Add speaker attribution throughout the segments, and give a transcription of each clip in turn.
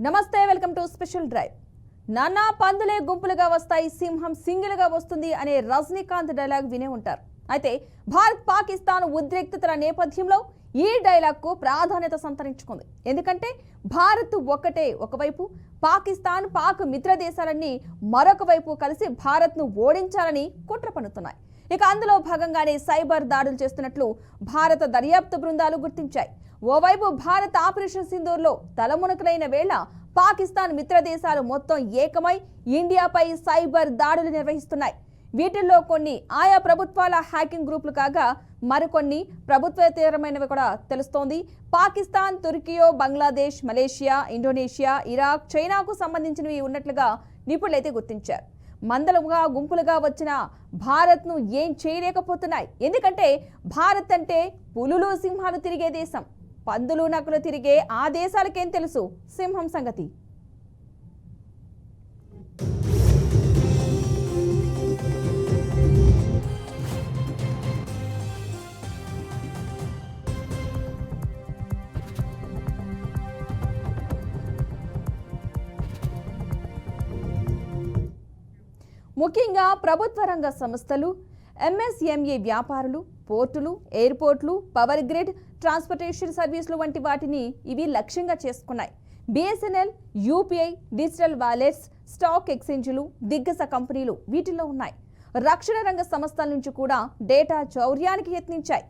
Speaker 1: నమస్తే, welcome to special drive. నానా పందులే గుంపులుగా వస్తాయి, సింహం సింగిల్గా వస్తుంది అనే రజనీకాంత్ డైలాగ్ వినే ఉంటారు. అయితే భారత్ పాకిస్తాన్ ఉద్రిక్తతల నేపథ్యంలో ఈ డైలాగ్కు ప్రాధాన్యత సంతరించుకుంది. ఎందుకంటే భారత్ ఒకవైపు, పాకిస్తాన్ పాక్ మిత్ర దేశాలన్నీ మరొక వైపు కలిసి భారత్ను ఓడించాలని కుట్ర పన్నుతున్నాయి. ఇక అందులో భాగంగానే సైబర్ దాడులు చేస్తున్నట్లు భారత దర్యాప్తు బృందాలు గుర్తించాయి. ఓవైపు భారత్ ఆపరేషన్ సింధూర్లో తలమునకలైన వేళ పాకిస్తాన్ మిత్ర దేశాలు మొత్తం ఏకమై ఇండియాపై సైబర్ దాడులు నిర్వహిస్తున్నాయి. వీటిల్లో కొన్ని ఆయా ప్రభుత్వాల హ్యాకింగ్ గ్రూపులు కాగా మరికొన్ని ప్రభుత్వేతరమైనవి కూడా తెలుస్తోంది. Pakistan, తుర్కియో, Bangladesh, Malaysia, Indonesia, Iraq, చైనాకు సంబంధించినవి ఉన్నట్లుగా నిపుణులైతే గుర్తించారు. మందలుగా గుంపులుగా వచ్చిన భారత్ను ఏం చేయలేకపోతున్నాయి. ఎందుకంటే భారత్ అంటే పులులు సింహాలు తిరిగే దేశం. పందులు నకులు తిరిగే ఆ దేశాలకేం తెలుసు సింహం సంగతి. ముఖ్యంగా ప్రభుత్వ రంగ సంస్థలు, ఎంఎస్ఎంఈ వ్యాపారులు, పోర్టులు, ఎయిర్పోర్ట్లు, పవర్ గ్రిడ్, ట్రాన్స్పోర్టేషన్ సర్వీసులు వంటి వాటిని ఇవి లక్ష్యంగా చేసుకున్నాయి. BSNL, UPI, digital wallets, stock ఎక్స్చేంజ్లు, దిగ్గజ కంపెనీలు వీటిల్లో ఉన్నాయి. రక్షణ రంగ సంస్థల నుంచి కూడా డేటా చౌర్యానికి యత్నించాయి.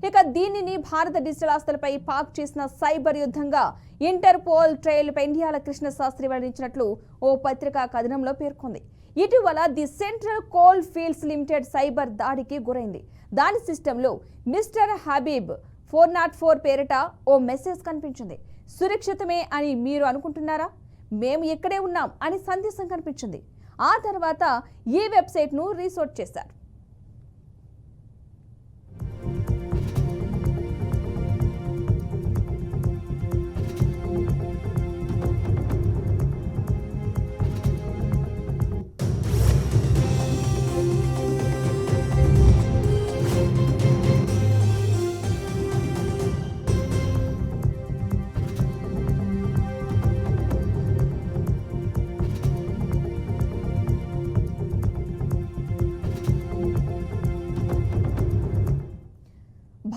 Speaker 1: ఇక దీనిని భారత డిజిటల్ ఆస్తులపై పాక్ చేసిన సైబర్ యుద్ధంగా ఇంటర్పోల్ ట్రయల్ పెండియాల కృష్ణ శాస్త్రి వెల్లడించినట్లు ఓ పత్రికా కథనంలో పేర్కొంది. ఇటీవల the Central Coalfields Limited cyber దాడికి గురైంది. దాని సిస్టంలో మిస్టర్ హబీబ్ 404 పేరిట ఓ మెసేజ్ కనిపించింది. సురక్షితమే అని మీరు అనుకుంటున్నారా? మేము ఇక్కడే ఉన్నాం అని సందేశం కనిపించింది. ఆ తర్వాత ఈ వెబ్సైట్ను రీసోర్ట్ చేశారు.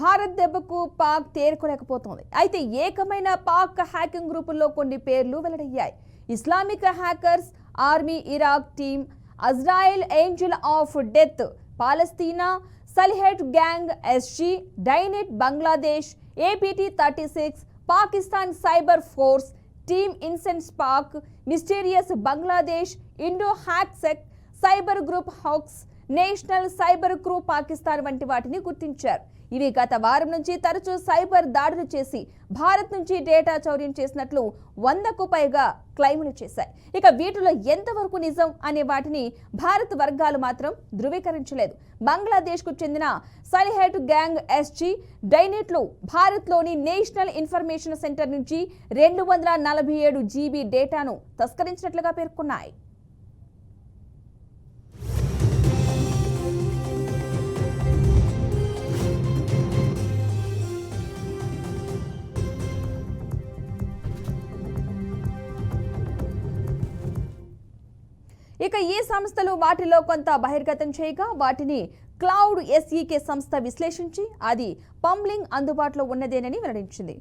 Speaker 1: భారత్ దెబ్బకు పాక్ తేరుకోలేకపోతోంది. అయితే ఏకమైన పాక్ హ్యాకింగ్ గ్రూపుల్లో కొన్ని పేర్లు వెల్లడయ్యాయి. Islamic hackers, army Iraq team, Azrael angel of death Palestine, Sylhet gang SG, డైనెట్ Bangladesh, APT 36, Pakistan cyber force, team insane Pak, mysterious Bangladesh, Indo HaxSec, cyber group hawks, national cyber crew Pakistan వంటి వాటిని గుర్తించారు. ఇవి గత వారం నుంచి తరచూ సైబర్ దాడులు చేసి భారత్ నుంచి డేటా చౌర్యం చేసినట్లు 100కు పైగా క్లెయిములు చేశాయి. ఇక వీటిలో ఎంతవరకు నిజం అనే వాటిని భారత్ వర్గాలు మాత్రం ధృవీకరించలేదు. బంగ్లాదేశ్కు చెందిన సల్హెట్ గ్యాంగ్ ఎస్జీ, డైనెట్లు భారత్లోని నేషనల్ ఇన్ఫర్మేషన్ సెంటర్ నుంచి 247 GB డేటాను తస్కరించినట్లుగా పేర్కొన్నాయి. ఇక ఈ సంస్థలు వాటిలో కొంత బహిర్గతం చేయగా వాటిని క్లౌడ్ ఎస్ఈకే సంస్థ విశ్లేషించి అది పంబ్లింగ్ అందుబాటులో ఉన్నదేనని వెల్లడించింది.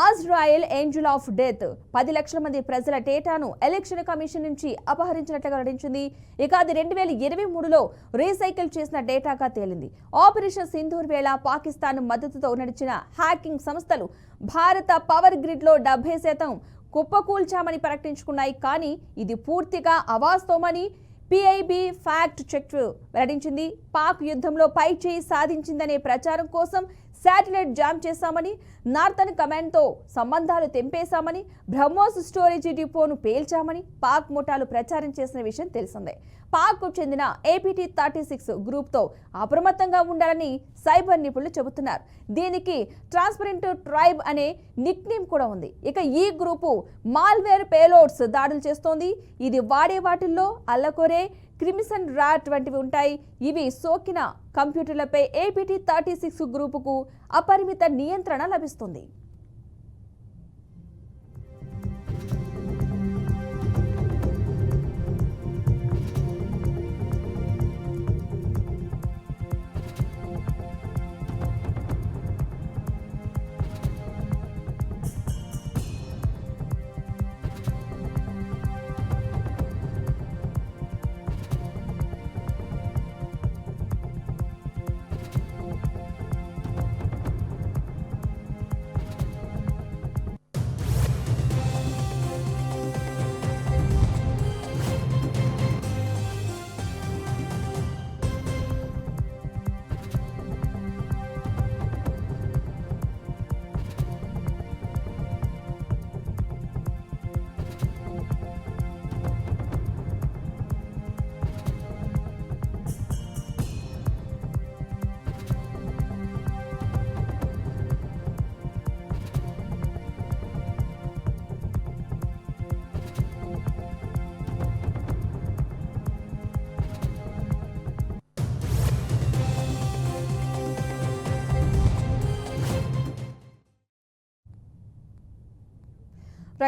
Speaker 1: అజ్రాయెల్ ఏంజల్ ఆఫ్ డెత్ 10 లక్షల మంది ప్రజల డేటాను ఎలక్షన్ కమిషన్ నుంచి అపహరించినట్లుగా వెల్లడించింది. ఇక అది 2023లో రీసైకిల్ చేసిన డేటాగా తేలింది. ఆపరేషన్ సింధూర్ వేళ పాకిస్తాన్ మద్దతుతో నడిచిన హ్యాకింగ్ సంస్థలు భారత పవర్ గ్రిడ్లో 70% కుప్పకూల్చామని ప్రకటించుకున్నాయి. కానీ ఇది పూర్తిగా అవాస్తవమని పిఐబి ఫ్యాక్ట్ చెక్ వెల్లడించింది. పాక్ యుద్ధంలో పై చేయి సాధించిందనే ప్రచారం కోసం శాటిలైట్ జామ్ చేశామని, నార్థన్ కమాండ్తో సంబంధాలు తెంపేశామని, బ్రహ్మోస్ స్టోరేజీ డిపోను పేల్చామని పాక్ ముఠాలు ప్రచారం చేసిన విషయం తెలిసిందే. పాక్కు చెందిన ఏపీటీ 36 గ్రూప్తో అప్రమత్తంగా ఉండాలని సైబర్ నిపుణులు చెబుతున్నారు. దీనికి ట్రాన్స్పరెంట్ ట్రైబ్ అనే నిక్నేమ్ కూడా ఉంది. ఇక ఈ గ్రూపు మాల్వేర్ పేలోడ్స్ దాడులు చేస్తోంది. ఇది వాడే వాటిల్లో అల్లకొరే, క్రిమిసన్ రాట్ వంటివి ఉంటాయి. ఇవి సోకిన కంప్యూటర్లపై ఏపీటీ 36 గ్రూపుకు అపరిమిత నియంత్రణ లభిస్తుంది.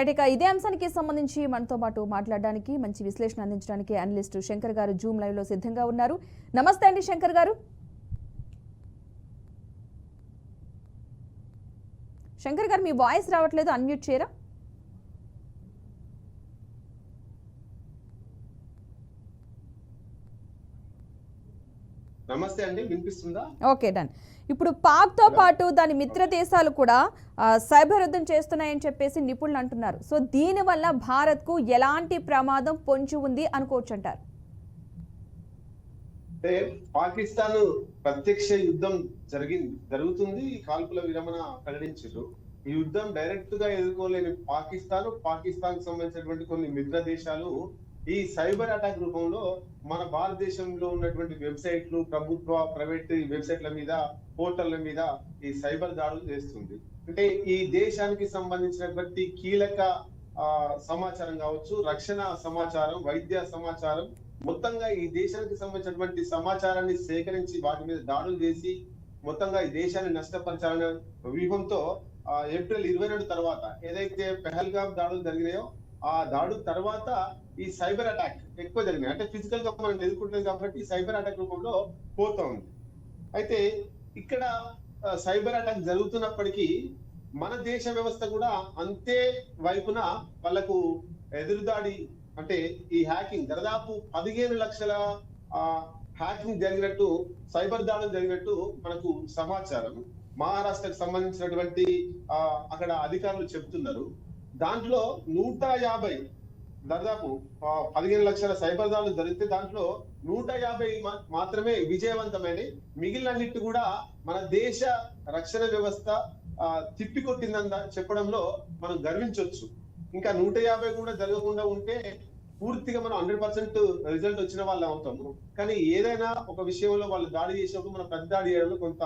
Speaker 1: రైట్, ఇక ఇదే అంశానికి సంబంధించి మనతో పాటు మాట్లాడడానికి, మంచి విశ్లేషణ అందించడానికి అనలిస్ట్ శంకర్ గారు జూమ్ లైవ్ లో సిద్ధంగా ఉన్నారు. నమస్తే అండి శంకర్ గారు. శంకర్ గారు, మీ వాయిస్ రావట్లేదు, అన్మ్యూట్ చేయరా?
Speaker 2: నమస్తే అండి, వినిపిస్తుందా?
Speaker 1: Okay, done. ఇప్పుడు పాక్ తో పాటు దాని మిత్ర దేశాలు కూడా సైబర్ యుద్ధం చేస్తున్నాయని చెప్పేసి నిపుణులు అంటున్నారు. సో దీని వల్ల భారత్ కు ఎలాంటి ప్రమాదం పొంచి ఉంది అనుకోవచ్చు అంటారు?
Speaker 2: అంటే పాకిస్తాన్ ప్రత్యక్ష యుద్ధం జరుగుతుంది, కాల్పుల విరమణ ప్రకటించారు. ఈ యుద్ధం డైరెక్ట్ గా ఎదుర్కోలేని పాకిస్తాన్ సంబంధించినటువంటి కొన్ని మిత్ర దేశాలు ఈ సైబర్ అటాక్ రూపంలో మన భారతదేశంలో ఉన్నటువంటి వెబ్సైట్లు, ప్రైవేట్ వెబ్సైట్ల మీద, పోర్టళ్ల మీద ఈ సైబర్ దాడులు చేస్తుంది. అంటే ఈ దేశానికి సంబంధించినటువంటి కీలక సమాచారం కావచ్చు, రక్షణ సమాచారం, వైద్య సమాచారం, మొత్తంగా ఈ దేశానికి సంబంధించినటువంటి సమాచారాన్ని సేకరించి వాటి మీద దాడులు చేసి మొత్తంగా ఈ దేశాన్ని నష్టపరచాలనే వ్యూహంతో ఏప్రిల్ 22 తర్వాత ఏదైతే పెహల్గాం దాడులు జరిగినాయో ఆ దాడు తర్వాత ఈ సైబర్ అటాక్ ఎక్కువ జరిగినాయి. అంటే ఫిజికల్ గా మనం ఎదుర్కొంటాం కాబట్టి సైబర్ అటాక్ రూపంలో పోతా ఉంది. అయితే ఇక్కడ సైబర్ అటాక్ జరుగుతున్నప్పటికీ మన దేశ వ్యవస్థ కూడా అంతే వైపున వాళ్ళకు ఎదురుదాడి, అంటే ఈ హ్యాకింగ్ దాదాపు 15 లక్షల హ్యాకింగ్ జరిగినట్టు, సైబర్ దాడులు జరిగినట్టు మనకు సమాచారం. మహారాష్ట్రకు సంబంధించినటువంటి అక్కడ అధికారులు చెప్తున్నారు. దాంట్లో 150 దాదాపు 15 లక్షల సైబర్ దాడులు జరిగితే దాంట్లో 150 మాత్రమే విజయవంతమైన, మిగిలినన్నిటి కూడా మన దేశ రక్షణ వ్యవస్థ తిప్పికొట్టిందని చెప్పడంలో మనం గర్వించవచ్చు. ఇంకా 150 కూడా జరగకుండా ఉంటే పూర్తిగా మనం 100% రిజల్ట్ వచ్చిన వాళ్ళు అవుతాము. కానీ ఏదైనా ఒక విషయంలో వాళ్ళు దాడి చేసినప్పుడు మనం ప్రతి దాడి చేయడంలో కొంత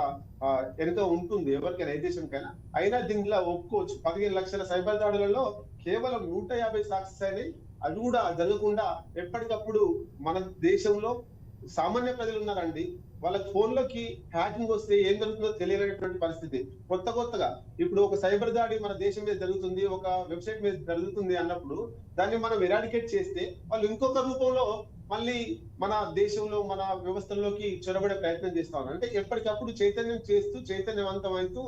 Speaker 2: ఎంతో ఉంటుంది ఎవరికైనా, ఏ దేశంకైనా. అయినా దీనిలో ఒప్పుకోవచ్చు, 15 లక్షల సైబర్ దాడులలో కేవలం 150 సక్సెస్ అయినాయి. అవి కూడా జరగకుండా ఎప్పటికప్పుడు మన దేశంలో సామాన్య ప్రజలు ఉన్నారండి, వాళ్ళ ఫోన్లోకి హ్యాకింగ్ వస్తే ఏం జరుగుతుందో తెలియనటువంటి పరిస్థితి. కొత్తగా ఇప్పుడు ఒక సైబర్ దాడి మన దేశం మీద జరుగుతుంది, ఒక వెబ్సైట్ మీద జరుగుతుంది అన్నప్పుడు దాన్ని మనం ఎరాడికేట్ చేస్తే వాళ్ళు ఇంకొక రూపంలో మళ్ళీ మన దేశంలో, మన వ్యవస్థల్లోకి చొరబడే ప్రయత్నం చేస్తా ఉన్నారు. అంటే ఎప్పటికప్పుడు చైతన్యవంతమవుతూ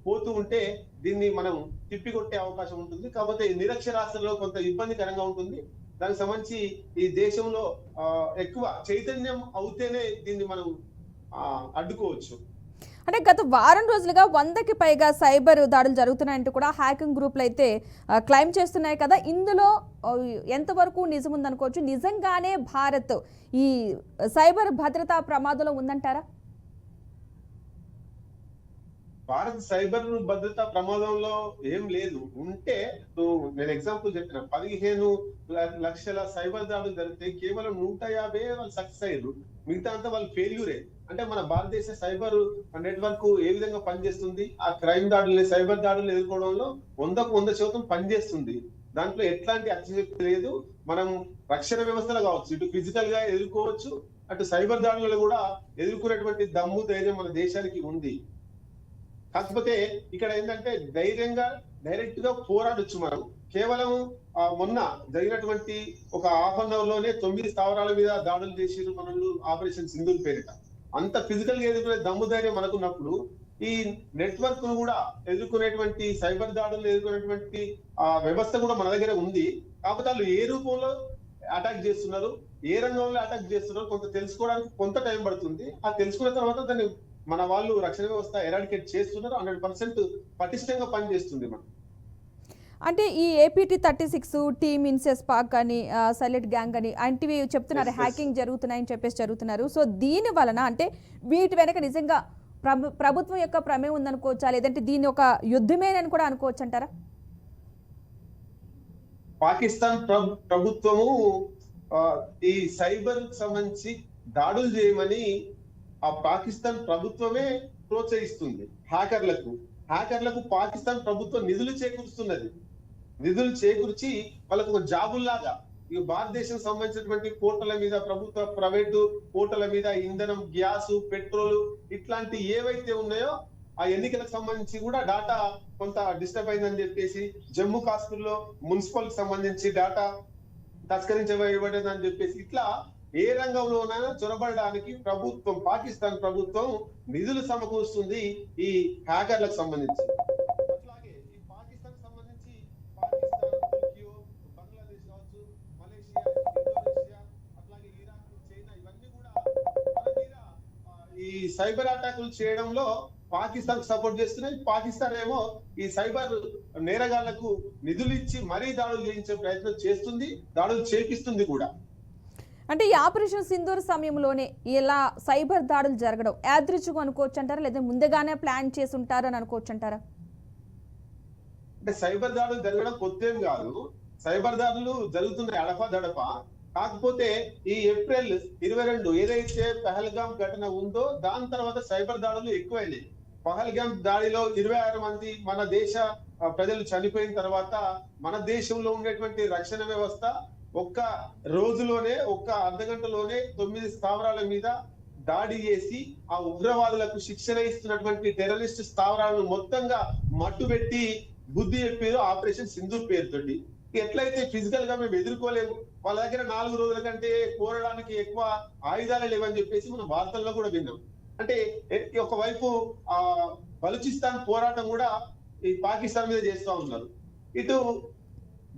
Speaker 2: పోతూ ఉంటే దీన్ని మనం తిప్పికొట్టే అవకాశం ఉంటుంది. కాకపోతే నిరక్షరాస్యతలో కొంత ఇబ్బందికరంగా ఉంటుంది. దానికి సంబంధించి ఈ దేశంలో ఎక్కువ చైతన్యం అవుతేనే దీన్ని మనం అడ్డుకోవచ్చు.
Speaker 1: అంటే గత వారం రోజులుగా 100కి పైగా సైబర్ దాడులు జరుగుతున్నాయంటూ కూడా హ్యాకింగ్ గ్రూపులు అయితే క్లైమ్ చేస్తున్నాయి కదా. ఇందులో ఎంతవరకు నిజం ఉందనుకోవచ్చు? నిజంగానే భారత్ ఈ సైబర్ భద్రతా ప్రమాదంలో ఉందంటారా?
Speaker 2: భారత్ సైబర్ భద్రతా ప్రమాదంలో ఏం లేదు. ఉంటే నేను ఎగ్జాంపుల్ చెప్పిన 15 లక్షల సైబర్ దాడులు జరిగితే కేవలం 150 వాళ్ళు సక్సెస్ అయ్యారు, మిగతా అంతా వాళ్ళు ఫెయిల్యూరే. అంటే మన భారతదేశ సైబర్ నెట్వర్క్ ఏ విధంగా పనిచేస్తుంది, ఆ క్రైమ్ దాడులు, సైబర్ దాడులు ఎదుర్కోవడంలో 100% పనిచేస్తుంది. దాంట్లో ఎట్లాంటి అతిశక్తి లేదు. మనం రక్షణ వ్యవస్థలో కావచ్చు, ఇటు ఫిజికల్ గా ఎదుర్కోవచ్చు, అటు సైబర్ దాడులలో కూడా ఎదుర్కొనేటువంటి దమ్ము, ధైర్యం మన దేశానికి ఉంది. కాకపోతే ఇక్కడ ఏంటంటే ధైర్యంగా డైరెక్ట్ గా పోరాడొచ్చు మనం. కేవలం మొన్న జరిగినటువంటి ఒక హాఫ్ అన్ అవర్ లోనే 9 స్థావరాల మీద దాడులు చేసిరు మనల్ని, ఆపరేషన్ సింధూర్ పేరిట. అంత ఫిజికల్ గా ఎదుర్కొనే దమ్ము ధైర్యం మనకున్నప్పుడు ఈ నెట్వర్క్ ను కూడా ఎదుర్కొనేటువంటి, సైబర్ దాడులు ఎదుర్కొనేటువంటి వ్యవస్థ కూడా మన దగ్గర ఉంది. కాకపోతే వాళ్ళు ఏ రూపంలో అటాక్ చేస్తున్నారు, ఏ రంగంలో అటాక్ చేస్తున్నారు కొంత తెలుసుకోవడానికి కొంత టైం పడుతుంది. ఆ తెలుసుకున్న తర్వాత దాన్ని మన వాళ్ళు రక్షణ వ్యవస్థ ఎరాడికేట్ చేస్తున్నారు. 100% పటిష్టంగా పనిచేస్తుంది. మనం
Speaker 1: అంటే ఈ APT 36 టీమ్ ఇన్సెస్ పాక్ అని, సైలెంట్ గ్యాంగ్ అని అంటివి చెప్తున్నారు, హ్యాకింగ్ జరుగుతున్నాయని చెప్పేసి జరుగుతున్నారు. సో దీని వలన అంటే వీటి వెనక నిజంగా ప్రభుత్వం యొక్క ప్రమేయం ఉందనుకోవచ్చా, లేదంటే దీని ఒక యుద్ధమేనని కూడా అనుకోవచ్చు అంటారా?
Speaker 2: పాకిస్తాన్ ప్రభుత్వము ఈ సైబర్ సంబంధించి దాడులు చేయమని ఆ పాకిస్తాన్ ప్రభుత్వమే ప్రోత్సహిస్తుంది. హ్యాకర్లకు పాకిస్తాన్ ప్రభుత్వం నిధులు చేకూరుస్తున్నది. నిధులు చేకూర్చి వాళ్ళకు ఒక జాబుల్లాగా ఇక భారతదేశం సంబంధించినటువంటి పోర్టల మీద, ప్రభుత్వ ప్రైవేటు పోర్టల మీద ఇంధనం, గ్యాస్, పెట్రోల్ ఇట్లాంటి ఏవైతే ఉన్నాయో ఆ ఎన్నికలకు సంబంధించి కూడా డాటా కొంత డిస్టర్బ్ అయిందని చెప్పేసి, జమ్మూ కాశ్మీర్ లో మున్సిపల్ కి సంబంధించి డాటా తస్కరించబడిందని చెప్పేసి, ఇట్లా ఏ రంగంలోనైనా చొరబడడానికి పాకిస్తాన్ ప్రభుత్వం నిధులు సమకూరుస్తుంది ఈ హ్యాకర్లకు సంబంధించి. అట్లాగే ఈ పాకిస్తాన్ సంబంధించి పాకిస్తాన్, టోక్యో, బంగ్లాదేశ్ కావచ్చు, మలేషియా, ఇండోనేషియా, అట్లాగే ఇరాక్, చైనా, ఇవన్నీ కూడా మన మీద ఈ సైబర్ అటాకులు చేయడంలో పాకిస్తాన్ సపోర్ట్ చేస్తున్నాయి. పాకిస్తాన్ ఏమో ఈ సైబర్ నేరగాళ్లకు నిధులు ఇచ్చి మరీ దాడులు చేయించే ప్రయత్నం చేస్తుంది, దాడులు చేపిస్తుంది కూడా.
Speaker 1: అంటే ఈ ఆపరేషన్ సింధూర్ సమయంలోనే ఇలా సైబర్ దాడులు జరగడం యాదృచ్ఛికం అనుకోవచ్చు అంటారా, లేదా ముందుగానే ప్లాన్ చేసి ఉంటారు అని అనుకోవచ్చు అంటారా?
Speaker 2: అంటే సైబర్ దాడులు జరగడం కొత్తేం కాదు, సైబర్ దాడులు జరుగుతున్నాయి అడప. కాకపోతే ఈ ఏప్రిల్ 22 ఏదైతే పహల్గాం ఘటన ఉందో దాని తర్వాత సైబర్ దాడులు ఎక్కువైనాయి. పహల్గాం దాడిలో 26 మంది మన దేశ ప్రజలు చనిపోయిన తర్వాత మన దేశంలో ఉండేటువంటి రక్షణ వ్యవస్థ ఒక్క రోజులోనే, ఒక్క అర్ధగంటలోనే 9 స్థావరాల మీద దాడి చేసి ఆ ఉగ్రవాదులకు శిక్షణ ఇస్తున్నటువంటి టెర్రరిస్ట్ స్థావరాలను మొత్తంగా మట్టుబెట్టి బుద్ధి చెప్పారు ఆపరేషన్ సింధూర్ పేరుతోటి. ఎట్లయితే ఫిజికల్ గా మేము ఎదుర్కోలేము, వాళ్ళ దగ్గర 4 రోజుల కంటే కోరడానికి ఎక్కువ ఆయుధాలు లేవని చెప్పేసి మనం వార్తల్లో కూడా విన్నాం. అంటే ఒకవైపు ఆ బలూచిస్తాన్ పోరాటం కూడా ఈ పాకిస్తాన్ మీద చేస్తూ ఉన్నారు. ఇటు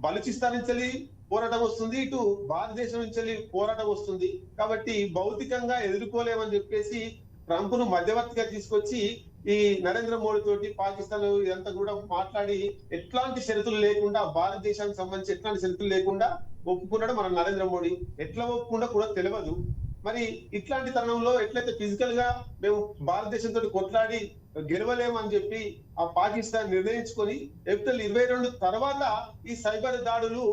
Speaker 2: బలూచిస్తాన్ నుంచి పోరాటం వస్తుంది, ఇటు భారతదేశం నుంచి పోరాటం వస్తుంది. కాబట్టి భౌతికంగా ఎదుర్కోలేమని చెప్పేసి ట్రంప్ ను మధ్యవర్తిగా తీసుకొచ్చి ఈ నరేంద్ర మోడీ తోటి పాకిస్తాన్ ఇదంతా కూడా మాట్లాడి ఎట్లాంటి షరతులు లేకుండా, భారతదేశానికి సంబంధించి ఎట్లాంటి షరతులు లేకుండా ఒప్పుకున్నాడు మన నరేంద్ర మోడీ. ఎట్లా ఒప్పుకుండా కూడా తెలియదు. మరి ఇట్లాంటి తరుణంలో ఎట్లయితే ఫిజికల్ గా మేము భారతదేశంతో కొట్లాడి గెలవలేమని చెప్పి ఆ పాకిస్తాన్ నిర్ణయించుకొని ఏప్రిల్ 22 తర్వాత ఈ సైబర్ దాడులు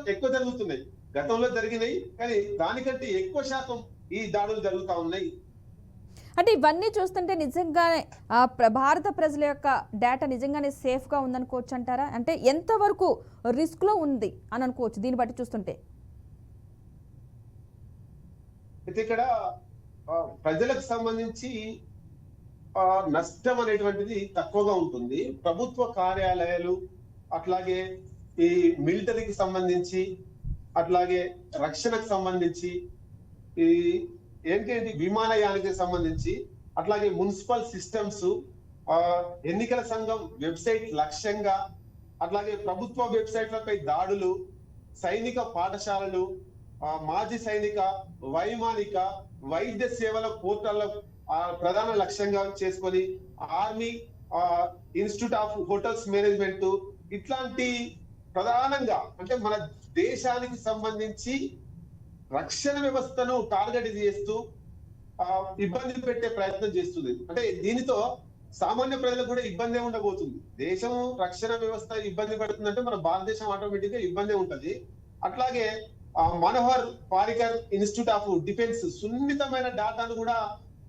Speaker 2: ఎక్కువ జరుగుతున్నాయి. గతంలో జరిగినాయి, కానీ దానికంటే ఎక్కువ శాతం ఈ దాడులు జరుగుతా ఉన్నాయి.
Speaker 1: అంటే ఇవన్నీ చూస్తుంటే నిజంగానే భారత ప్రజల యొక్క డేటా నిజంగానే సేఫ్ గా ఉందనుకోవచ్చు అంటారా? అంటే ఎంతవరకు రిస్క్ లో ఉంది అని అనుకోవచ్చు దీన్ని బట్టి చూస్తుంటే?
Speaker 2: అయితే ఇక్కడ ప్రజలకు సంబంధించి నష్టం అనేటువంటిది తక్కువగా ఉంటుంది. ప్రభుత్వ కార్యాలయాలు, అట్లాగే ఈ మిలిటరీకి సంబంధించి, అట్లాగే రక్షణకు సంబంధించి, ఈ ఏంటి విమానయానికి సంబంధించి, అట్లాగే మున్సిపల్ సిస్టమ్స్, ఎన్నికల సంఘం వెబ్సైట్ లక్ష్యంగా, అట్లాగే ప్రభుత్వ వెబ్సైట్లపై దాడులు, సైనిక పాఠశాలలు, మాజీ సైనిక, వైమానిక, వైద్య సేవల పోర్టల్ ప్రధాన లక్ష్యంగా చేసుకొని, army, institute of hotels management, ఇట్లాంటి ప్రధానంగా అంటే మన దేశానికి సంబంధించి రక్షణ వ్యవస్థను టార్గెట్ చేస్తూ ఇబ్బంది పెట్టే ప్రయత్నం చేస్తుంది. అంటే దీనితో సామాన్య ప్రజలకు కూడా ఇబ్బంది ఉండబోతుంది. దేశం రక్షణ వ్యవస్థ ఇబ్బంది పడుతుందంటే మన భారతదేశం ఆటోమేటిక్ గా ఇబ్బంది ఉంటది. అట్లాగే Manohar Parrikar institute of defence సున్నితమైన డాటాను కూడా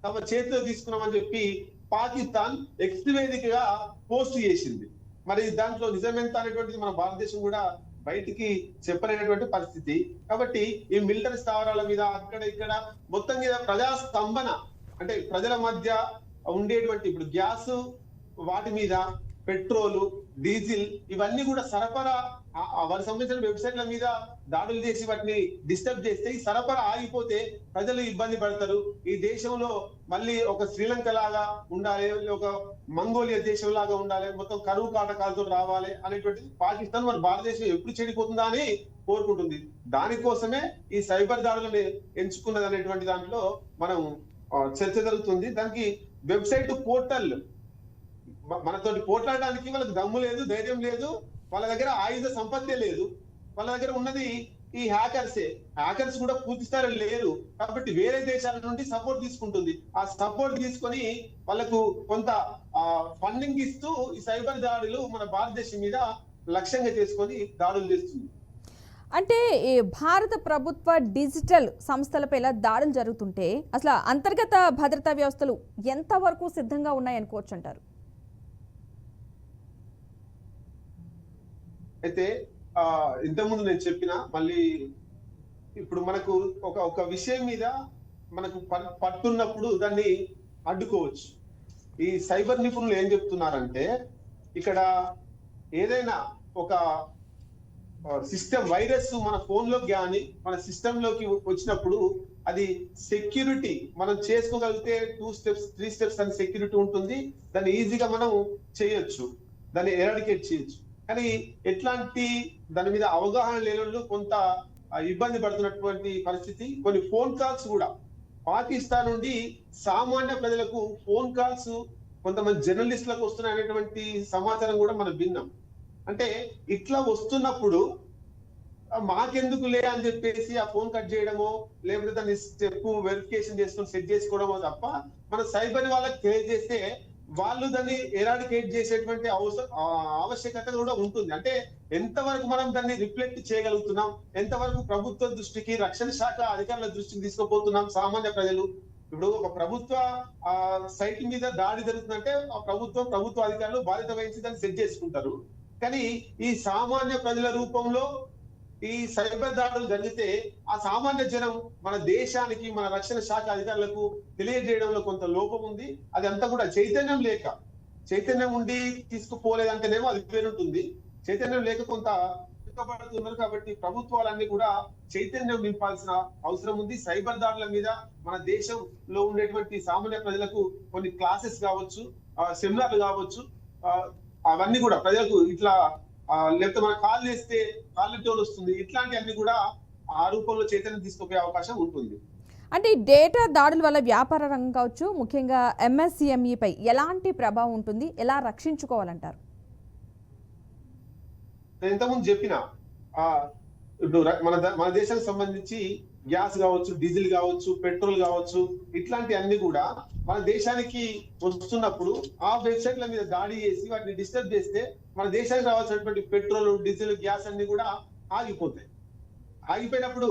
Speaker 2: తమ చేతిలో తీసుకున్నామని చెప్పి పాకిస్తాన్ ఎక్స్ వేదికగా పోస్ట్ చేసింది. మరి దాంట్లో నిజమెంత అనేటువంటిది మన భారతదేశం కూడా బయటికి చెప్పలేనటువంటి పరిస్థితి. కాబట్టి ఈ మిలిటరీ స్థావరాల మీద అక్కడ ఇక్కడ మొత్తం మీద ప్రజా స్తంభన, అంటే ప్రజల మధ్య ఉండేటువంటి ఇప్పుడు గ్యాస్, వాటి మీద పెట్రోలు, డీజిల్, ఇవన్నీ కూడా సరఫరా వారికి సంబంధించిన వెబ్సైట్ల మీద దాడులు చేసి వాటిని డిస్టర్బ్ చేస్తే ఈ సరఫరా ఆగిపోతే ప్రజలు ఇబ్బంది పడతారు. ఈ దేశంలో మళ్ళీ ఒక శ్రీలంక లాగా ఉండాలి, ఒక మంగోలియా దేశం లాగా ఉండాలి, మొత్తం కరువు కాటకాలతో రావాలి అనేటువంటిది పాకిస్తాన్ మరి భారతదేశం ఎప్పుడు చెడిపోతుందా అని కోరుకుంటుంది. దానికోసమే ఈ సైబర్ దాడులను ఎంచుకున్నది అనేటువంటి దాంట్లో మనం చర్చ జరుగుతుంది. దానికి వెబ్సైట్ పోర్టల్ మనతోటి పోట్లాడడానికి వాళ్ళకి దమ్ము లేదు, ధైర్యం లేదు, వాళ్ళ దగ్గర ఆయుధ సంపత్తే లేదు. వాళ్ళ దగ్గర ఉన్నది ఈ హ్యాకర్స్ కూడా పూర్తి స్థాయిలో లేరు. కాబట్టి వేరే దేశాల నుండి సపోర్ట్ తీసుకుంటుంది. ఆ సపోర్ట్ తీసుకొని వాళ్ళకు కొంత ఫండింగ్ ఇస్తూ ఈ సైబర్ దాడులు మన భారతదేశం మీద లక్ష్యంగా చేసుకొని దాడులు చేస్తుంది.
Speaker 1: అంటే ఈ భారత ప్రభుత్వ డిజిటల్ సంస్థలపై ఇలా దాడులు జరుగుతుంటే అసలు అంతర్గత భద్రతా వ్యవస్థలు ఎంతవరకు సిద్ధంగా ఉన్నాయనుకోవచ్చు అంటారు?
Speaker 2: అయితే ఇంతకుముందు నేను చెప్పిన మళ్ళీ ఇప్పుడు మనకు ఒక విషయం మీద మనకు పట్టున్నప్పుడు దాన్ని అడ్డుకోవచ్చు. ఈ సైబర్ నిపుణులు ఏం చెప్తున్నారంటే ఇక్కడ ఏదైనా ఒక సిస్టమ్ వైరస్ మన ఫోన్ లోకి కానీ మన సిస్టమ్ లోకి వచ్చినప్పుడు అది సెక్యూరిటీ మనం చేసుకోగలిగితే 2 స్టెప్స్ 3 స్టెప్స్ అని సెక్యూరిటీ ఉంటుంది. దాన్ని ఈజీగా మనం చేయొచ్చు, దాన్ని ఎరాడికేట్ చేయొచ్చు. కానీ ఎట్లాంటి దాని మీద అవగాహన లేని కొంత ఇబ్బంది పడుతున్నటువంటి పరిస్థితి. కొన్ని ఫోన్ కాల్స్ కూడా పాకిస్తాన్ నుండి సామాన్య ప్రజలకు ఫోన్ కాల్స్ కొంతమంది జర్నలిస్టులకు వస్తున్నాయనేటువంటి సమాచారం కూడా మనం విన్నాం. అంటే ఇట్లా వస్తున్నప్పుడు మాకెందుకులే అని చెప్పేసి ఆ ఫోన్ కట్ చేయడమో లేకపోతే దాన్ని స్టెప్ వెరిఫికేషన్ చేసుకొని సెట్ చేసుకోవడమో తప్ప మన సైబర్ వాళ్ళకి తెలియజేస్తే వాళ్ళు దాన్ని ఎరాడికేట్ చేసేటువంటి ఆవశ్యకత కూడా ఉంటుంది. అంటే ఎంతవరకు మనం దాన్ని రిఫ్లెక్ట్ చేయగలుగుతున్నాం, ఎంతవరకు ప్రభుత్వ దృష్టికి రక్షణ శాఖ అధికారుల దృష్టికి తీసుకుపోతున్నాం సామాన్య ప్రజలు. ఇప్పుడు ఒక ప్రభుత్వ సైట్ మీద దాడి జరుగుతుందంటే ఆ ప్రభుత్వ అధికారులు బాధ్యత వహించి దాన్ని సెట్ చేసుకుంటారు. కానీ ఈ సామాన్య ప్రజల రూపంలో ఈ సైబర్ దాడులు జరిగితే ఆ సామాన్య జనం మన దేశానికి మన రక్షణ శాఖ అధికారులకు తెలియజేయడంలో కొంత లోపం ఉంది. అది అంతా కూడా చైతన్యం ఉండి తీసుకుపోలేదంటేనేమో అది పేరుంటుంది. చైతన్యం లేక కొంత వెనుకబడుతున్నారు. కాబట్టి ప్రభుత్వాలన్నీ కూడా చైతన్యం నింపాల్సిన అవసరం ఉంది. సైబర్ దాడుల మీద మన దేశంలో ఉండేటువంటి సామాన్య ప్రజలకు కొన్ని క్లాసెస్ కావచ్చు, సెమినార్లు కావచ్చు, అవన్నీ కూడా ప్రజలకు ఇట్లా లేకపోతే మన కాల్ చేస్తే కాల్ టోన్ వస్తుంది, ఇట్లాంటి అన్ని కూడా ఆ రూపంలో చైతన్యం తీసుకుపోయే అవకాశం ఉంటుంది.
Speaker 1: అంటే ఈ డేటా దాడుల వల్ల వ్యాపార రంగం కావచ్చు, ముఖ్యంగా ఎంఎస్ఎంఈపై ఎలాంటి ప్రభావం ఉంటుంది, ఎలా రక్షించుకోవాలంటారు?
Speaker 2: నేను ఇంతకుముందు చెప్పిన ఇప్పుడు మన దేశానికి సంబంధించి గ్యాస్ కావచ్చు, డీజిల్ కావచ్చు, పెట్రోల్ కావచ్చు, ఇట్లాంటి అన్ని కూడా మన దేశానికి వస్తున్నప్పుడు ఆ వెబ్సైట్ల మీద దాడి చేసి వాటిని డిస్టర్బ్ చేస్తే మన దేశానికి రావాల్సినటువంటి పెట్రోల్, డీజిల్, గ్యాస్ అన్ని కూడా ఆగిపోతాయి. ఆగిపోయినప్పుడు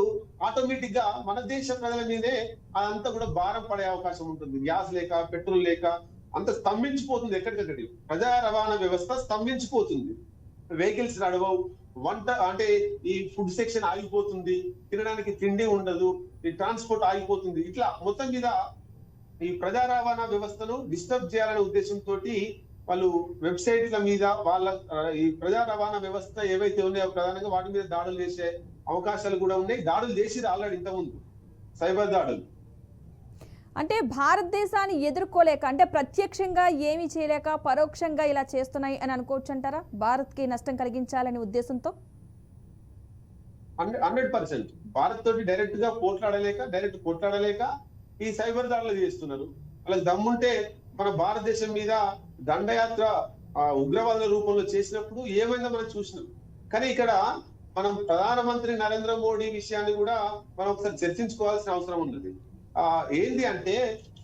Speaker 2: ఆటోమేటిక్ గా మన దేశ ప్రజల మీదే అదంతా కూడా భారం పడే అవకాశం ఉంటుంది. గ్యాస్ లేక, పెట్రోల్ లేక అంత స్తంభించిపోతుంది. ఎక్కడికక్కడి ప్రజా రవాణా వ్యవస్థ స్తంభించిపోతుంది. వెహికల్స్ నడవవు, వంట అంటే ఈ ఫుడ్ సెక్షన్ ఆగిపోతుంది, తినడానికి తిండి ఉండదు, ఈ ట్రాన్స్పోర్ట్ ఆగిపోతుంది. ఇట్లా మొత్తం మీద ఈ ప్రజా రవాణా వ్యవస్థను డిస్టర్బ్ చేయాలనే ఉద్దేశంతో వాళ్ళు వెబ్సైట్ల మీద వాళ్ళ ఈ ప్రజా రవాణా వ్యవస్థ ఏవైతే ఉన్నాయో ప్రధానంగా వాటి మీద దాడులు చేసే అవకాశాలు కూడా ఉన్నాయి. దాడులు చేసిరు ఆల్రెడీ ఇంతకుముందు సైబర్ దాడులు.
Speaker 1: అంటే భారతదేశాన్ని ఎదుర్కోలేక, అంటే ప్రత్యక్షంగా ఏమీ చేయలేక పరోక్షంగా ఇలా చేస్తున్నాయి అని అనుకోవచ్చు అంటారా? భారత్కి నష్టం కలిగించాలనే ఉద్దేశంతో
Speaker 2: 100% భారత్ తోటి డైరెక్ట్ పోట్లాడలేక ఈ సైబర్ దాడులు చేస్తున్నారు. వాళ్ళకి దమ్ముంటే మన భారతదేశం మీద దండయాత్ర ఉగ్రవాదుల రూపంలో చేసినప్పుడు ఏమైనా మనం చూసినాం. కానీ ఇక్కడ మనం ప్రధానమంత్రి నరేంద్ర మోడీ విషయాన్ని కూడా మనం ఒకసారి చర్చించుకోవాల్సిన అవసరం ఉన్నది. ఏంది అంటే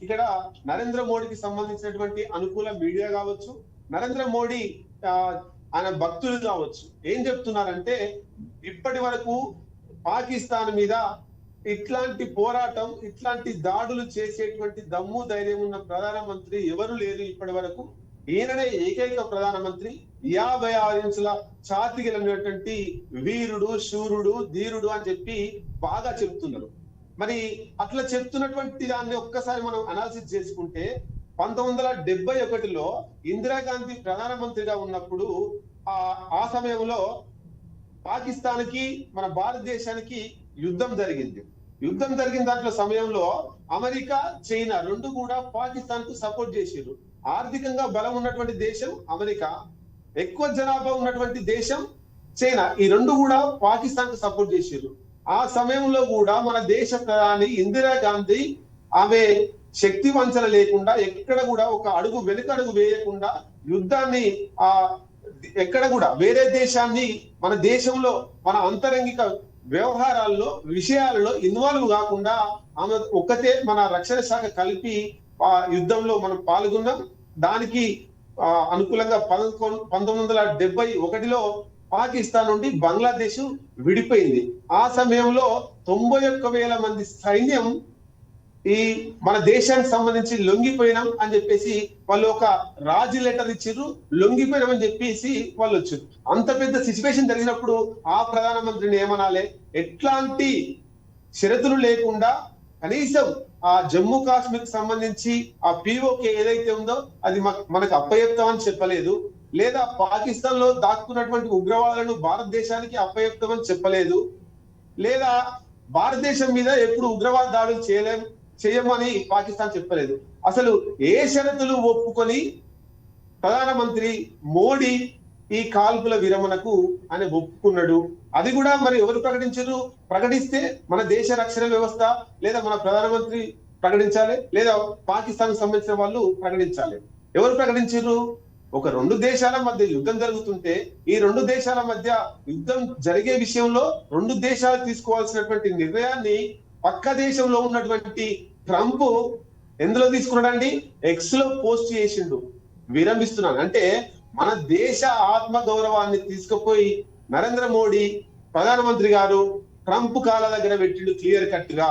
Speaker 2: ఇక్కడ నరేంద్ర మోడీకి సంబంధించినటువంటి అనుకూల మీడియా కావచ్చు, నరేంద్ర మోడీ ఆయన భక్తులు కావచ్చు, ఏం చెప్తున్నారంటే ఇప్పటి వరకు పాకిస్తాన్ మీద ఇట్లాంటి పోరాటం, ఇట్లాంటి దాడులు చేసేటువంటి దమ్ము ధైర్యం ఉన్న ప్రధానమంత్రి ఎవరు లేరు ఇప్పటి వరకు. ఈయననే ఏకైక ప్రధానమంత్రి. 56 ఇంచుల ఛాతిగిలినటువంటి వీరుడు, శూరుడు, ధీరుడు అని చెప్పి బాగా చెప్తున్నారు. మరి అట్లా చెప్తున్నటువంటి దాన్ని ఒక్కసారి మనం అనాలిసిస్ చేసుకుంటే 1971లో ఇందిరాగాంధీ ప్రధానమంత్రిగా ఉన్నప్పుడు ఆ సమయంలో పాకిస్తాన్ కి మన భారతదేశానికి యుద్ధం జరిగిన దాంట్లో సమయంలో అమెరికా, చైనా రెండు కూడా పాకిస్తాన్ కు సపోర్ట్ చేశారు. ఆర్థికంగా బలం ఉన్నటువంటి దేశం అమెరికా, ఎక్కువ జనాభా ఉన్నటువంటి దేశం చైనా, ఈ రెండు కూడా పాకిస్తాన్ కు సపోర్ట్ చేశారు. ఆ సమయంలో కూడా మన దేశ ప్రధాని ఇందిరాగాంధీ ఆమె శక్తి వంచన లేకుండా ఎక్కడ కూడా ఒక అడుగు వెనుకడుగు వేయకుండా యుద్ధాన్ని ఎక్కడ కూడా వేరే దేశాన్ని మన దేశంలో మన అంతరంగిక వ్యవహారాల్లో విషయాలలో ఇన్వాల్వ్ కాకుండా ఆమె ఒక్కతే మన రక్షణ శాఖ కలిపి యుద్ధంలో మనం పాల్గొన్నాం. దానికి అనుకూలంగా 1971లో పాకిస్తాన్ నుండి బంగ్లాదేశ్ విడిపోయింది. ఆ సమయంలో 91,000 మంది సైన్యం ఈ మన దేశానికి సంబంధించి లొంగిపోయినాం అని చెప్పేసి వాళ్ళు ఒక రాజీ లెటర్ ఇచ్చిర్రు. లొంగిపోయినాం అని చెప్పేసి వాళ్ళు వచ్చారు. అంత పెద్ద సిచ్యువేషన్ జరిగినప్పుడు ఆ ప్రధానమంత్రిని ఏమనాలి? ఎట్లాంటి షరతులు లేకుండా కనీసం ఆ జమ్మూ కాశ్మీర్ కి సంబంధించి ఆ పిఓకే ఏదైతే ఉందో అది మనకు అప్పయెప్తామని చెప్పలేదు, లేదా పాకిస్తాన్ లో దాక్కున్నటువంటి ఉగ్రవాదులను భారతదేశానికి అప్పయెప్తామని చెప్పలేదు, లేదా భారతదేశం మీద ఎప్పుడు ఉగ్రవాద దాడులు చేయమని పాకిస్తాన్ చెప్పలేదు. అసలు ఏ షరతులు ఒప్పుకొని ప్రధానమంత్రి మోడీ ఈ కాల్పుల విరమణకు అని ఒప్పుకున్నాడు? అది కూడా మరి ఎవరు ప్రకటించారు? ప్రకటిస్తే మన దేశ రక్షణ వ్యవస్థ లేదా మన ప్రధానమంత్రి ప్రకటించాలి, లేదా పాకిస్తాన్ సంబంధించిన వాళ్ళు ప్రకటించాలి. ఎవరు ప్రకటించారు? ఒక రెండు దేశాల మధ్య యుద్ధం జరుగుతుంటే ఈ రెండు దేశాల మధ్య యుద్ధం జరిగే విషయంలో రెండు దేశాలు తీసుకోవాల్సినటువంటి నిర్ణయాన్ని పక్క దేశంలో ఉన్నటువంటి ట్రంప్ ఎందులో తీసుకున్నాడండి? ఎక్స్ లో పోస్ట్ చేసిండు, విరమిస్తున్నాను అంటే. మన దేశ ఆత్మ గౌరవాన్ని తీసుకుపోయి నరేంద్ర మోడీ ప్రధానమంత్రి గారు ట్రంప్ కాళ్ళ దగ్గర పెట్టిండు క్లియర్ కట్ గా.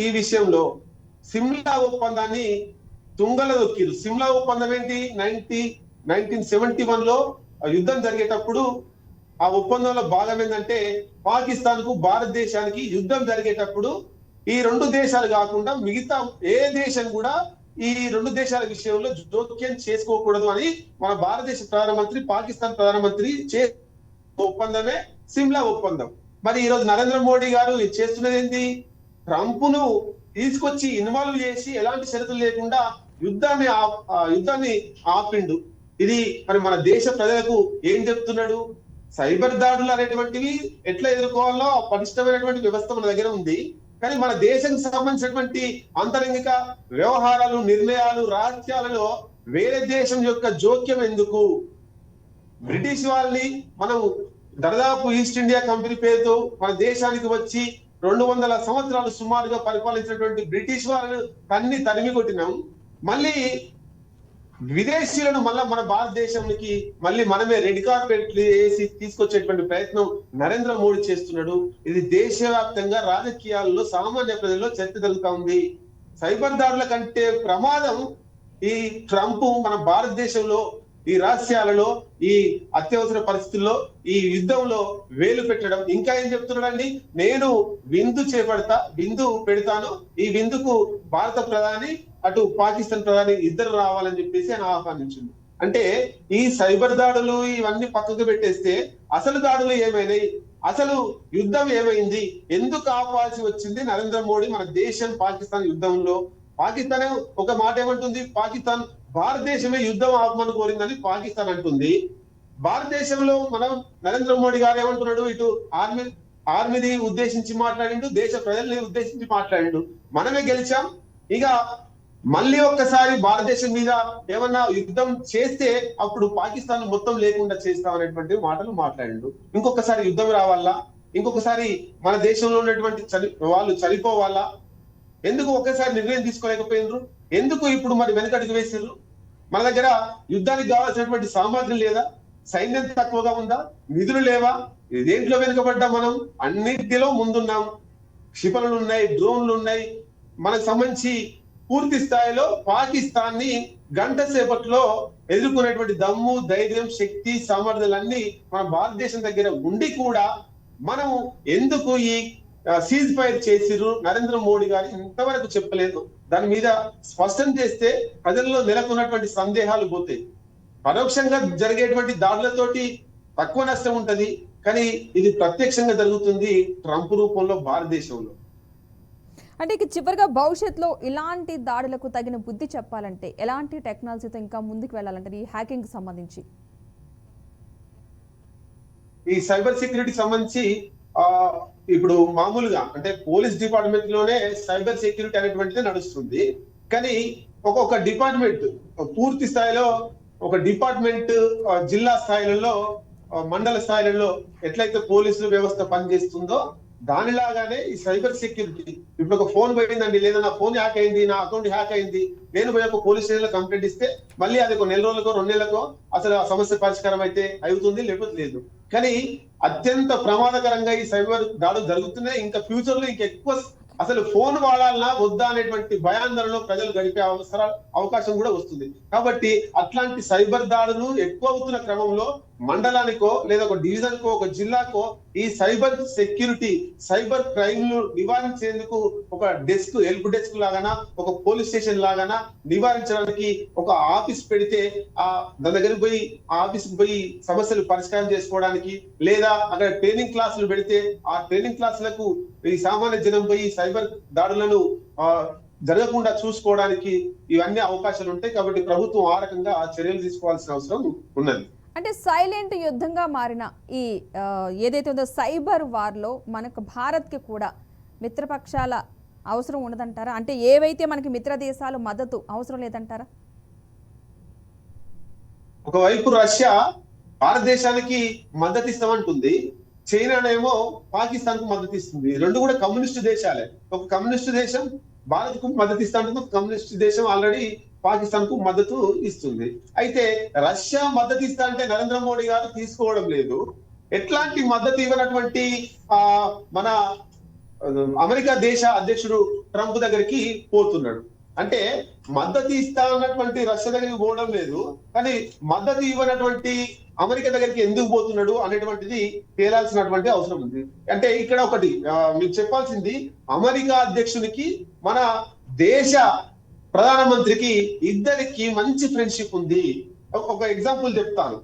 Speaker 2: ఈ విషయంలో సిమ్లా ఒప్పందాన్ని తుంగలో దొక్కిరు. సిమ్లా ఒప్పందం ఏంటి? 1971 లో యుద్ధం జరిగేటప్పుడు ఆ ఒప్పందంలో భాగం ఏంటంటే పాకిస్తాన్ కు భారతదేశానికి యుద్ధం జరిగేటప్పుడు ఈ రెండు దేశాలు కాకుండా మిగతా ఏ దేశం కూడా ఈ రెండు దేశాల విషయంలో జోక్యం చేసుకోకూడదు అని మన భారతదేశ ప్రధానమంత్రి పాకిస్తాన్ ప్రధానమంత్రి ఒప్పందమే సిమ్లా ఒప్పందం. మరి ఈ రోజు నరేంద్ర మోడీ గారు చేస్తున్నది ఏంటి? ట్రంప్ ను తీసుకొచ్చి ఇన్వాల్వ్ చేసి ఎలాంటి షరతులు లేకుండా యుద్ధాన్ని ఆపిండు. ఇది మరి మన దేశ ప్రజలకు ఏం చెప్తున్నాడు? సైబర్ దాడులు అనేటువంటివి ఎట్లా ఎదుర్కోవాలో పటిష్టమైనటువంటి వ్యవస్థ మన దగ్గర ఉంది. కానీ మన దేశానికి సంబంధించినటువంటి అంతరంగిక వ్యవహారాలు, నిర్ణయాలు, రాజ్యాలలో వేరే దేశం యొక్క జోక్యం ఎందుకు? బ్రిటిష్ వాళ్ళని మనం దాదాపు ఈస్ట్ ఇండియా కంపెనీ పేరుతో మన దేశానికి వచ్చి 200 సంవత్సరాలు సుమారుగా పరిపాలించినటువంటి బ్రిటిష్ వాళ్ళని తరిమి కొట్టినాం. మళ్ళీ విదేశీయులను మళ్ళా మన భారతదేశానికి మళ్ళీ మనమే రెడ్ కార్పెట్ వేసి తీసుకొచ్చేటువంటి ప్రయత్నం నరేంద్ర మోడీ చేస్తున్నాడు. ఇది దేశవ్యాప్తంగా రాజకీయాల్లో సామాన్య ప్రజల్లో చర్చ జరుగుతా ఉంది. సైబర్ దాడుల కంటే ప్రమాదం ఈ ట్రంప్ మన భారతదేశంలో ఈ రహస్యాలలో ఈ అత్యవసర పరిస్థితుల్లో ఈ యుద్ధంలో వేలు పెట్టడం. ఇంకా ఏం చెప్తున్నాడండి? నేను విందు పెడతాను, ఈ విందుకు భారత ప్రధాని అటు పాకిస్తాన్ ప్రధాని ఇద్దరు రావాలని చెప్పేసి ఆయన ఆహ్వానించింది. అంటే ఈ సైబర్ దాడులు ఇవన్నీ పక్కకు పెట్టేస్తే అసలు దాడులు ఏమైనాయి? అసలు యుద్ధం ఏమైంది? ఎందుకు ఆపాల్సి వచ్చింది నరేంద్ర మోడీ మన దేశం పాకిస్తాన్ యుద్ధంలో? పాకిస్తాన్ ఒక మాట ఏమంటుంది? పాకిస్తాన్ భారతదేశమే యుద్ధం ఆపమని కోరిందని పాకిస్తాన్ అంటుంది. భారతదేశంలో మనం నరేంద్ర మోడీ గారు ఏమంటున్నాడు? ఇటు ఆర్మీని ఉద్దేశించి మాట్లాడిండు, దేశ ప్రజల్ని ఉద్దేశించి మాట్లాడిండు. మనమే గెలిచాం, ఇక మళ్ళీ ఒక్కసారి భారతదేశం మీద ఏమన్నా యుద్ధం చేస్తే అప్పుడు పాకిస్తాన్ మొత్తం లేకుండా చేస్తామనేటువంటి మాటలు మాట్లాడిండు. ఇంకొకసారి యుద్ధం రావాలా? ఇంకొకసారి మన దేశంలో ఉన్నటువంటి వాళ్ళు చనిపోవాలా? ఎందుకు ఒక్కసారి నిర్ణయం తీసుకోలేకపోయినరు? ఎందుకు ఇప్పుడు మరి వెనకడుగు వేసారు? మన దగ్గర యుద్ధానికి కావాల్సినటువంటి సామాగ్రి లేదా? సైన్యం తక్కువగా ఉందా? నిధులు లేవా? దేంట్లో వెనుకబడ్డా మనం? అన్నింటిలో ముందున్నాం. క్షిపణులు ఉన్నాయి, డ్రోన్లు ఉన్నాయి. మనకు సంబంధించి పూర్తి స్థాయిలో పాకిస్తాన్ ని గంట సేపట్లో ఎదుర్కొనేటువంటి దమ్ము, ధైర్యం, శక్తి, సామర్థ్యాలన్నీ మన భారతదేశం దగ్గర ఉండి కూడా మనం ఎందుకు ఈ సీజ్ ఫైర్ చేసిరు నరేంద్ర మోడీ గారు ఇంతవరకు చెప్పలేదు. దాని మీద స్పష్టం చేస్తే ప్రజల్లో నెలకొన్నటువంటి సందేహాలు పోతాయి. పరోక్షంగా జరిగేటువంటి దాడులతోటి తక్కువ నష్టం ఉంటది, కానీ ఇది ప్రత్యక్షంగా జరుగుతుంది ట్రంప్ రూపంలో భారతదేశంలో.
Speaker 1: అంటే ఇక చివరిగా భవిష్యత్తులో ఇలాంటి దాడులకు తగిన బుద్ధి చెప్పాలంటే ఎలాంటి టెక్నాలజీతో ఇంకా ముందుకు వెళ్ళాలంటే ఈ హ్యాకింగ్ సంబంధించి?
Speaker 2: ఈ సైబర్ సెక్యూరిటీ సంబంధించి ఇప్పుడు మామూలుగా అంటే పోలీస్ డిపార్ట్మెంట్ లోనే సైబర్ సెక్యూరిటీ అనేటువంటిది నడుస్తుంది. కానీ ఒక్కొక్క డిపార్ట్మెంట్ పూర్తి స్థాయిలో ఒక డిపార్ట్మెంట్ జిల్లా స్థాయిలలో, మండల స్థాయిలలో ఎట్లయితే పోలీసు వ్యవస్థ పనిచేస్తుందో దానిలాగానే ఈ సైబర్ సెక్యూరిటీ. ఇప్పుడు ఒక ఫోన్ పోయిందండి, లేదా నా ఫోన్ హ్యాక్ అయింది, నా అకౌంట్ హ్యాక్ అయింది, నేను పోయి ఒక పోలీస్ స్టేషన్ లో కంప్లైంట్ ఇస్తే మళ్ళీ అది ఒక నెల రోజులకో 2 నెలలకో అసలు ఆ సమస్య పరిష్కారం అయితే అవుతుంది, లేకపోతే లేదు. కానీ అత్యంత ప్రమాదకరంగా ఈ సైబర్ దాడులు జరుగుతున్నాయి. ఇంకా ఫ్యూచర్ లో ఇంకెక్కువ అసలు ఫోన్ వాడాలన్నా వద్దా అనేటువంటి భయాందోళనలో ప్రజలు గడిపే అవకాశం కూడా వస్తుంది. కాబట్టి అట్లాంటి సైబర్ దాడులు ఎక్కువ అవుతున్న క్రమంలో మండలానికో లేదా ఒక డివిజన్ కో ఒక జిల్లాకో ఈ సైబర్ సెక్యూరిటీ సైబర్ క్రైమ్ ను నివారించేందుకు ఒక డెస్క్ హెల్ప్ డెస్క్ లాగానా ఒక పోలీస్ స్టేషన్ లాగానా నివారించడానికి ఒక ఆఫీస్ పెడితే దాని దగ్గరికి పోయి ఆ ఆఫీస్ పోయి సమస్యలు పరిష్కారం చేసుకోవడానికి లేదా అక్కడ ట్రైనింగ్ క్లాసులు పెడితే ఆ ట్రైనింగ్ క్లాసులకు ఈ సామాన్య జనం పోయి సైబర్ దాడులను జరగకుండా చూసుకోవడానికి ఇవన్నీ అవకాశాలు ఉంటాయి. కాబట్టి ప్రభుత్వం ఆ రకంగా చర్యలు తీసుకోవాల్సిన అవసరం ఉన్నది.
Speaker 1: అంటే సైలెంట్ యుద్ధంగా మారిన ఈ ఏదైతే ఉందో సైబర్ వార్లో మనకు భారత్కి కూడా మిత్రపక్షాల అవసరం ఉండదంటారా? అంటే ఏవైతే మనకి మిత్ర దేశాలు మద్దతు అవసరం లేదంటారా?
Speaker 2: ఒకవైపు రష్యా భారతదేశానికి మద్దతు ఇస్తామంటుంది, చైనానేమో పాకిస్తాన్ కు మద్దతు ఇస్తుంది. రెండు కూడా కమ్యూనిస్టు దేశాలే. ఒక కమ్యూనిస్టు దేశం భారత్ కు మద్దతు ఇస్తా ఉంటుంది, కమ్యూనిస్ట్ దేశం ఆల్రెడీ పాకిస్తాన్ కు మద్దతు ఇస్తుంది. అయితే రష్యా మద్దతు ఇస్తా అంటే నరేంద్ర మోడీ గారు తీసుకోవడం లేదు. ఎట్లాంటి మద్దతు ఇవ్వనటువంటి మన అమెరికా దేశ అధ్యక్షుడు ట్రంప్ దగ్గరికి పోతున్నాడు. అంటే మద్దతు ఇస్తా అన్నటువంటి రష్యా దగ్గరికి పోవడం లేదు, కానీ మద్దతు ఇవ్వనటువంటి అమెరికా దగ్గరికి ఎందుకు పోతున్నాడు అనేటువంటిది తేలాల్సినటువంటి అవసరం ఉంది. అంటే ఇక్కడ ఒకటి మీకు చెప్పాల్సింది, అమెరికా అధ్యక్షునికి మన దేశ ప్రధానమంత్రికి ఇద్దరికి మంచి ఫ్రెండ్షిప్ ఉంది. ఒక ఎగ్జాంపుల్ చెప్తాను.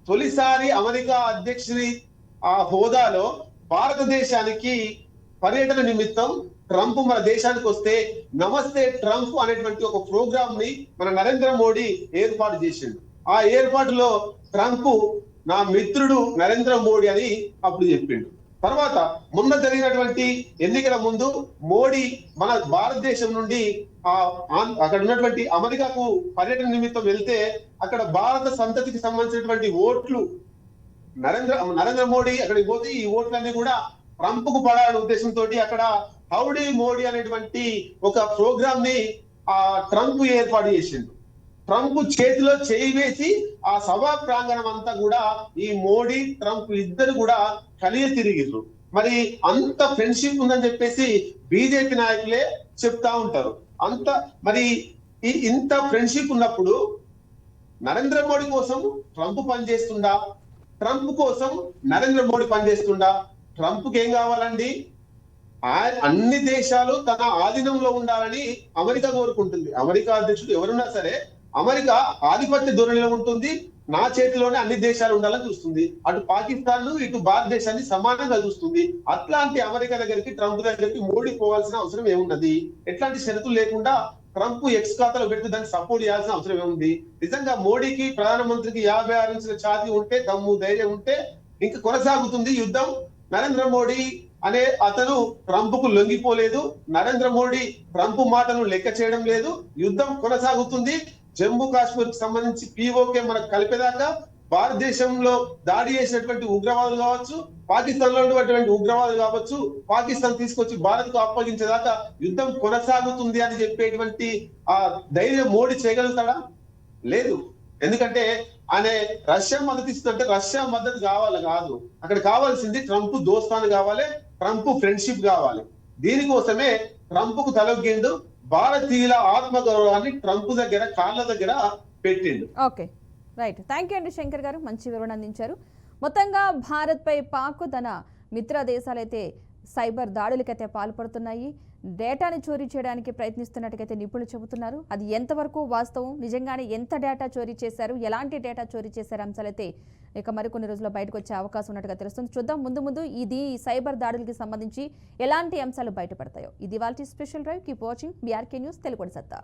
Speaker 2: తొలిసారి అమెరికా అధ్యక్షుని ఆ హోదాలో భారతదేశానికి పర్యటన నిమిత్తం ట్రంప్ మన దేశానికి వస్తే నమస్తే ట్రంప్ అనేటువంటి ఒక ప్రోగ్రామ్ ని మన నరేంద్ర మోడీ ఏర్పాటు చేసిండు. ఆ ఏర్పాటులో ట్రంప్ నా మిత్రుడు నరేంద్ర మోడీ అని అప్పుడు చెప్పిండు. తర్వాత మొన్న జరిగినటువంటి ఎన్నికల ముందు మోడీ మన భారతదేశం నుండి అక్కడ ఉన్నటువంటి అమెరికాకు పర్యటన నిమిత్తం వెళ్తే అక్కడ భారత సంతతికి సంబంధించినటువంటి ఓట్లు నరేంద్ర మోడీ అక్కడికి పోతే ఈ ఓట్లన్నీ కూడా ట్రంప్ కు పడాలనే ఉద్దేశంతో అక్కడ హౌడీ మోడీ అనేటువంటి ఒక ప్రోగ్రామ్ ని ట్రంప్ ఏర్పాటు చేసిండు. ట్రంప్ చేతిలో చేయి వేసి ఆ సభా ప్రాంగణం అంతా కూడా ఈ మోడీ ట్రంప్ ఇద్దరు కూడా కలియ తిరిగిర్రు. మరి అంత ఫ్రెండ్షిప్ ఉందని చెప్పేసి బీజేపీ నాయకులే చెప్తా ఉంటారు. అంత మరి ఇంత ఫ్రెండ్షిప్ ఉన్నప్పుడు నరేంద్ర మోడీ కోసం ట్రంప్ పనిచేస్తుండా, ట్రంప్ కోసం నరేంద్ర మోడీ పనిచేస్తుండా? ట్రంప్ కి ఏం కావాలండి? అన్ని దేశాలు తన ఆధీనంలో ఉండాలని అమెరికా కోరుకుంటుంది. అమెరికా అధ్యక్షుడు ఎవరున్నా సరే అమెరికా ఆధిపత్య ధోరణిలో ఉంటుంది, నా చేతిలోనే అన్ని దేశాలు ఉండాలని చూస్తుంది. అటు పాకిస్తాన్ ఇటు భారతదేశాన్ని సమానంగా చూస్తుంది. అట్లాంటి అమెరికా దగ్గరికి ట్రంప్ దగ్గరికి మోడీ పోవాల్సిన అవసరం ఏమున్నది? ఎట్లాంటి షరతులు లేకుండా ట్రంప్ ఎక్స్ ఖాతాలో పెట్టి దాన్ని సపోర్ట్ చేయాల్సిన అవసరం ఏముంది? నిజంగా మోడీకి ప్రధానమంత్రికి 56 ఇంచుల ఛాతీ ఉంటే, దమ్ము ధైర్యం ఉంటే ఇంకా కొనసాగుతుంది యుద్ధం. నరేంద్ర మోడీ అనే అతను ట్రంప్ కు లొంగిపోలేదు. నరేంద్ర మోడీ ట్రంప్ మాటను లెక్క చేయడం లేదు. యుద్ధం కొనసాగుతుంది. జమ్మూ కాశ్మీర్ కి సంబంధించి పీఓకే మనకు కలిపేదాకా భారతదేశంలో దాడి చేసినటువంటి ఉగ్రవాదులు కావచ్చు, పాకిస్తాన్ లో ఉన్నటువంటి ఉగ్రవాదులు కావచ్చు, పాకిస్తాన్ తీసుకొచ్చి భారత్ కు అప్పగించేదాకా యుద్ధం కొనసాగుతుంది అని చెప్పేటువంటి ఆ ధైర్యం మోడీ చేయగలుగుతాడా? లేదు. ఎందుకంటే ఆయన రష్యా మద్దతు ఇస్తుందంటే రష్యా మద్దతు కాదు, అక్కడ కావాల్సింది ట్రంప్ దోస్తాను కావాలి, ట్రంప్ ఫ్రెండ్షిప్ కావాలి. దీనికోసమే ట్రంప్ కు తలొగ్గిండు. భారతీయుల ఆత్మగౌరవాన్ని ట్రంప్ దగ్గర కాళ్ళ దగ్గర పెట్టిండు.
Speaker 1: Okay, right. థ్యాంక్ యూ అండి శంకర్ గారు, మంచి వివరణ అందించారు. మొత్తంగా భారత్ పై పాక్ తన మిత్ర దేశాలైతే సైబర్ దాడులకైతే పాల్పడుతున్నాయి, డేటాని చోరీ చేయడానికి ప్రయత్నిస్తున్నట్టుగైతే నిపుణులు చెబుతున్నారు. అది ఎంతవరకు వాస్తవం, నిజంగానే ఎంత డేటా చోరీ చేశారు, ఎలాంటి డేటా చోరీ చేశారు అంశాలైతే ఇక మరికొన్ని రోజుల్లో బయటకు వచ్చే అవకాశం ఉన్నట్టుగా తెలుస్తుంది. చూద్దాం ముందు ఇది సైబర్ దాడులకి సంబంధించి ఎలాంటి అంశాలు బయటపడతాయో. ఇది వాళ్ళ special drive. Keep watching BRK news Telugu సత్తా.